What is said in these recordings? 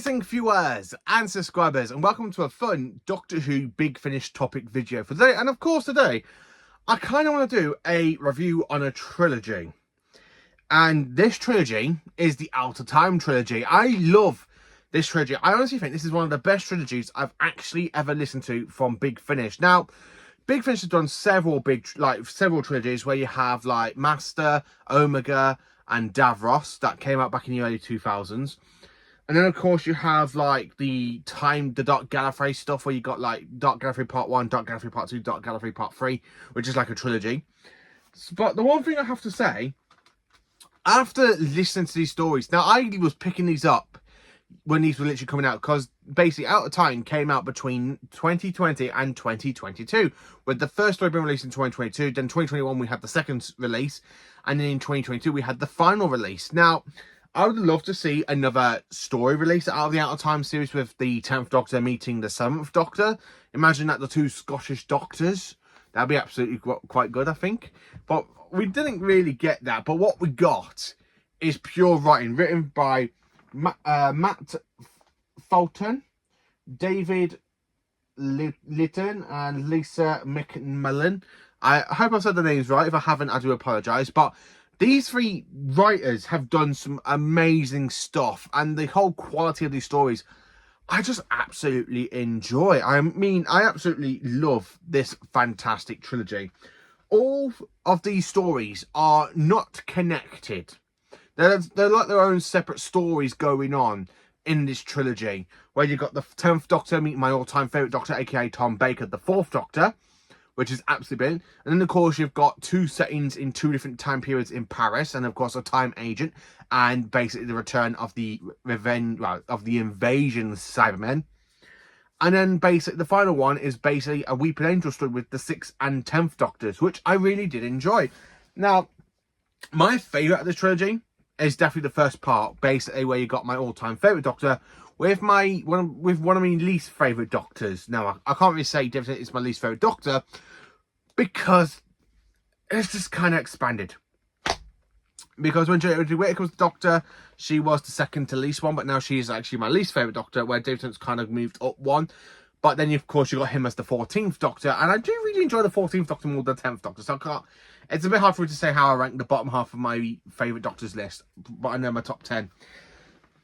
Amazing viewers and subscribers, and welcome to a fun Doctor Who Big Finish topic video for today. And of course today I kind of want to do a review on a trilogy, and this trilogy is the Out of Time trilogy. I love this trilogy. I honestly think this is one of the best trilogies I've actually ever listened to from Big Finish. Now, Big Finish has done several trilogies where you have like Master, Omega and Davros that came out back in the early 2000s. And then, of course, you have, like, the Dark Gallifrey stuff, where you got, like, Dark Gallifrey Part 1, Dark Gallifrey Part 2, Dark Gallifrey Part 3, which is like a trilogy. But the one thing I have to say, after listening to these stories, now, I was picking these up when these were literally coming out, because basically Out of Time came out between 2020 and 2022, with the first story being released in 2022, then 2021 we had the second release, and then in 2022 we had the final release. Now, I would love to see another story release out of the Out of Time series with the 10th Doctor meeting the 7th Doctor. Imagine that, the two Scottish Doctors. That'd be absolutely quite good, I think. But we didn't really get that. But what we got is pure writing, written by Matt Fulton, David Litton and Lisa McMillan. I hope I said the names right. If I haven't, I do apologise. But these three writers have done some amazing stuff, and the whole quality of these stories, I just absolutely enjoy. I mean, I absolutely love this fantastic trilogy. All of these stories are not connected. They're like their own separate stories going on in this trilogy, where you've got the 10th Doctor meeting my all-time favourite Doctor, aka Tom Baker, the 4th Doctor, which is absolutely brilliant. And then, of course, you've got two settings in two different time periods in Paris, and, of course, a time agent, and basically the return of the invasion Cybermen. And then, basically, the final one is basically a Weeping Angel story with the 6th and 10th Doctors, which I really did enjoy. Now, my favourite of this trilogy is definitely the first part, basically where you got my all-time favourite Doctor with one of my least favourite Doctors. Now, I can't really say David Tennant is my least favourite Doctor, because it's just kind of expanded. Because when Jodie Whittaker was the Doctor, she was the second to least one, but now she is actually my least favourite Doctor, where David Tennant's kind of moved up one. But then, of course, you got him as the 14th Doctor, and I do really enjoy the 14th Doctor more than the 10th Doctor, so I can't... It's a bit hard for me to say how I rank the bottom half of my favourite Doctors list, but I know my top 10.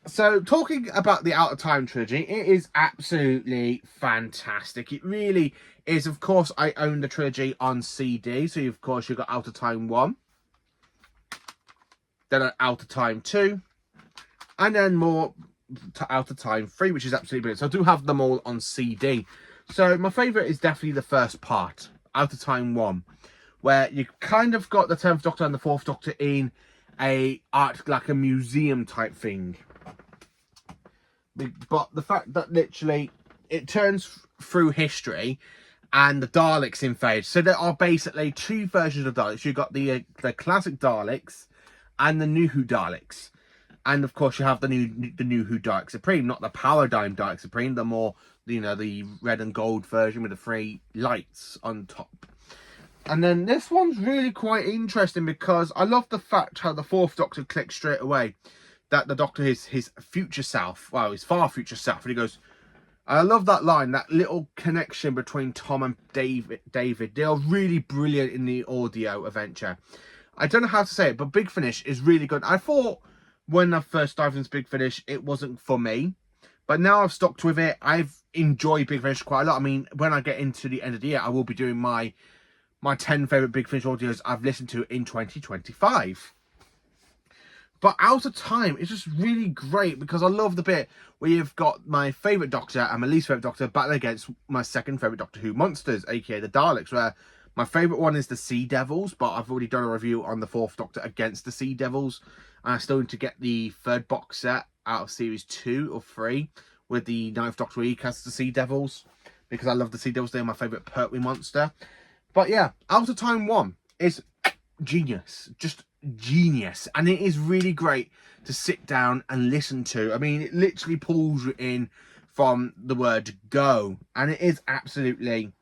So, talking about the Out of Time trilogy, it is absolutely fantastic. It really is. Of course, I own the trilogy on CD. So, of course, you've got Out of Time 1. Then Out of Time 2. And then more to Out of Time 3, which is absolutely brilliant. So, I do have them all on CD. So, my favourite is definitely the first part, Out of Time 1. Where you kind of got the 10th Doctor and the 4th Doctor in like a museum type thing. But the fact that literally it turns through history and the Daleks invade. So there are basically two versions of Daleks. You've got the classic Daleks and the New Who Daleks. And of course you have the New Who Dalek Supreme, not the Paradigm Dalek Supreme, the more, the red and gold version with the 3 lights on top. And then this one's really quite interesting, because I love the fact how the 4th Doctor clicks straight away that the Doctor is his future self, well, his far future self. And he goes, I love that line, that little connection between Tom and David. They are really brilliant in the audio adventure. I don't know how to say it, but Big Finish is really good. I thought when I first dived into Big Finish, it wasn't for me. But now I've stuck with it. I've enjoyed Big Finish quite a lot. I mean, when I get into the end of the year, I will be doing my 10 favourite Big Finish audios I've listened to in 2025. But Out of Time is just really great, because I love the bit where you've got my favourite Doctor and my least favourite Doctor battling against my second favourite Doctor Who monsters, aka the Daleks, where my favourite one is the Sea Devils, but I've already done a review on the 4th Doctor against the Sea Devils, and I still need to get the 3rd box set out of series 2 or 3 with the 9th Doctor where he casts the Sea Devils, because I love the Sea Devils. They're my favourite Pertwee monster. But yeah, Out of Time 1 is genius. Just genius. And it is really great to sit down and listen to. I mean, it literally pulls you in from the word go. And it is absolutely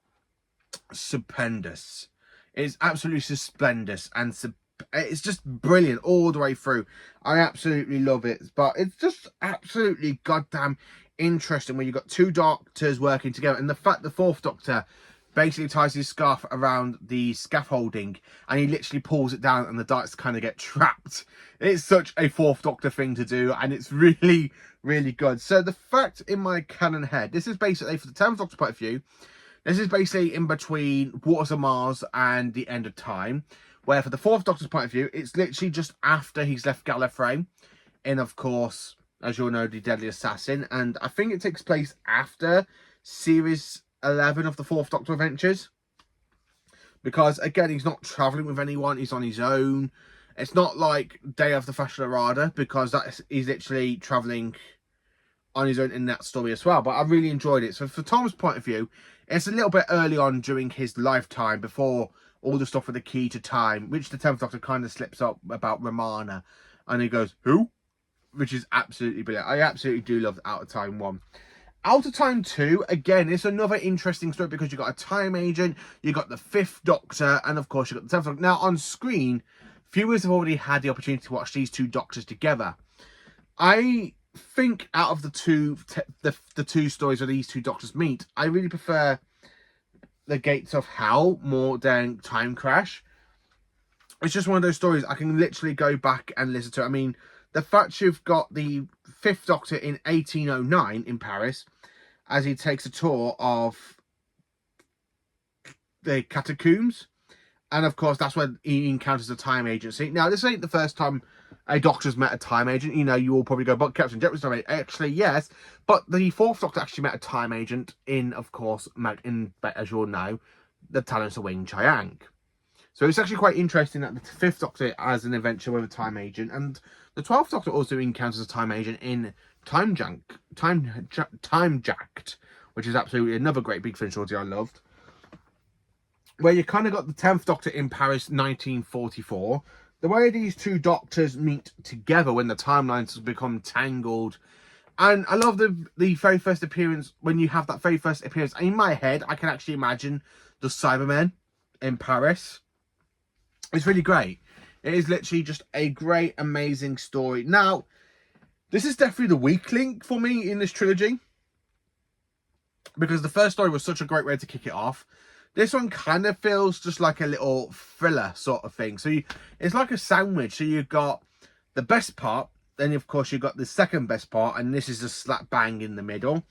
stupendous. It is absolutely splendid and brilliant all the way through. I absolutely love it, but it's just absolutely goddamn interesting when you've got two doctors working together, and the fact the fourth doctor basically ties his scarf around the scaffolding and he literally pulls it down and the Daleks kind of get trapped. It's such a fourth doctor thing to do, and it's really, really good. So the fact in my canon head, this is basically, for the 10th Doctor point of view, this is basically in between Waters of Mars and the End of Time, where for the 4th Doctor's point of view, it's literally just after he's left Gallifrey in, of course, as you'll know, The Deadly Assassin, and I think it takes place after Series 11 of the 4th Doctor Adventures, because again, he's not travelling with anyone, he's on his own. It's not like Day of the Fashion Armada, because he's literally travelling on his own in that story as well. But I really enjoyed it. So for Tom's point of view, it's a little bit early on during his lifetime, before all the stuff with the key to time, which the 10th Doctor kind of slips up about Romana, and he goes, who? Which is absolutely brilliant. I absolutely do love Out of Time 1. Out of Time 2, again, it's another interesting story, because you've got a time agent, you've got the 5th Doctor, and of course you've got the 10th Doctor. Now, on screen, viewers have already had the opportunity to watch these two Doctors together. I think out of the two stories where these two Doctors meet, I really prefer The Gates of Hell more than Time Crash. It's just one of those stories I can literally go back and listen to. I mean, the fact you've got the 5th Doctor in 1809 in Paris, as he takes a tour of the catacombs, and of course that's when he encounters the time agency. Now, this ain't the first time a Doctor's met a time agent. You know, you all probably go, but Captain Jet was time agent. Actually, yes, but the 4th Doctor actually met a time agent in, of course, as you all know, the Talents of Wing Chiang. So it's actually quite interesting that the 5th Doctor has an adventure with a time agent, and the 12th Doctor also encounters a time agent in Time Jacked, which is absolutely another great Big Finish story I loved. Where you kind of got the 10th Doctor in Paris 1944. The way these two Doctors meet together when the timelines become tangled. And I love the very first appearance, when you have that very first appearance. In my head, I can actually imagine the Cybermen in Paris. It's really great. It is literally just a great, amazing story. Now, this is definitely the weak link for me in this trilogy, because the first story was such a great way to kick it off. This one kind of feels just like a little thriller sort of thing. So it's like a sandwich. So you've got the best part, then of course you've got the second best part, and this is just slap bang in the middle.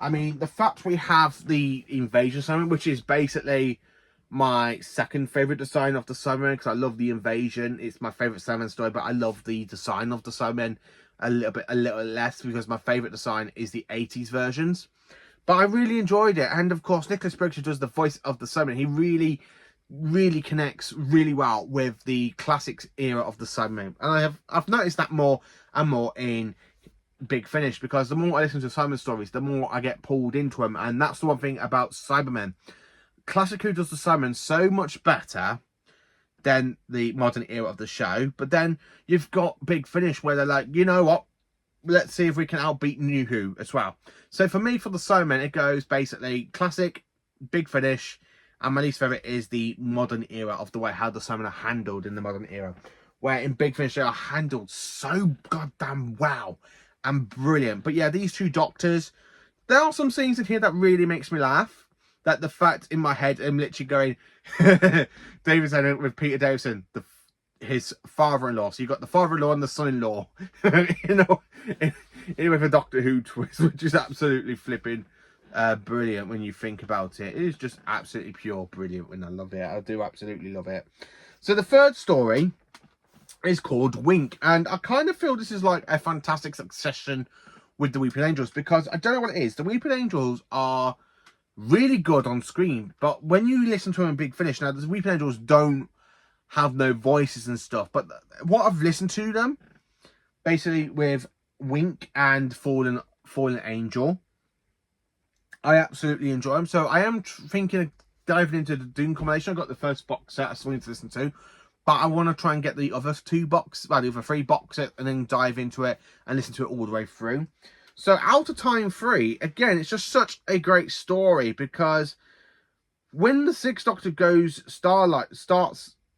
I mean, the fact we have the invasion assignment, which is basically my second favourite design of the Cybermen, because I love the invasion. It's my favourite Cybermen story, but I love the design of the Cybermen a little less, because my favourite design is the 80s versions. But I really enjoyed it. And of course, Nicholas Briggs, who does the voice of the Cybermen, he really, really connects really well with the classics era of the Cybermen. And I've noticed that more and more in Big Finish, because the more I listen to Cybermen stories, the more I get pulled into them. And that's the one thing about Cybermen. Classic Who does the Cybermen so much better than the modern era of the show. But then you've got Big Finish, where they're like, you know what? Let's see if we can outbeat New Who as well. So for me, for the Cybermen, it goes basically classic, Big Finish, and my least favourite is the modern era of the way how the Cybermen are handled in the modern era. Where in Big Finish, they are handled so goddamn well and brilliant. But yeah, these two Doctors, there are some scenes in here that really makes me laugh. That the fact in my head, I'm literally going, David Tennant with Peter Davison, his father-in-law. So you've got the father-in-law and the son-in-law, you know, in with a Doctor Who twist, which is absolutely flipping brilliant when you think about it. It is just absolutely pure brilliant when I love it. I do absolutely love it. So the third story is called Wink, and I kind of feel this is like a fantastic succession with the Weeping Angels, because I don't know what it is. The Weeping Angels are really good on screen, but when you listen to them in Big Finish, now the Weeping Angels don't have no voices and stuff, but what I've listened to them basically with Wink and Fallen Angel, I absolutely enjoy them. So I am thinking of diving into the Doom combination. I got the first box set I still need to listen to, but I want to try and get the other the other 3 box set, and then dive into it and listen to it all the way through. So Out of Time 3, again, it's just such a great story, because when the 6th Doctor starts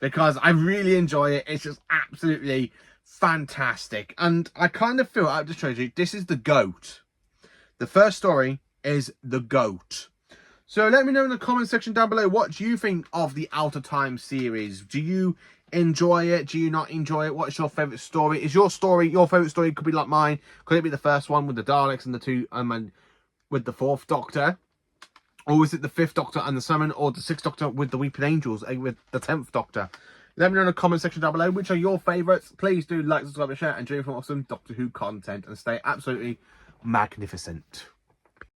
because I really enjoy it. It's just absolutely fantastic. And I kind of feel out of the trilogy, this is the GOAT. The first story is the GOAT. So let me know in the comment section down below, what do you think of the Out of Time series? Do you enjoy it? Do you not enjoy it? What's your favourite story? Is your story, your favourite story could be like mine? Could it be the first one with the Daleks and the two, and with the fourth Doctor? Or is it the fifth Doctor and the Summon, or the sixth Doctor with the Weeping Angels, with the 10th Doctor? Let me know in the comment section down below, which are your favourites. Please do like, subscribe and share, and join for awesome Doctor Who content, and stay absolutely magnificent.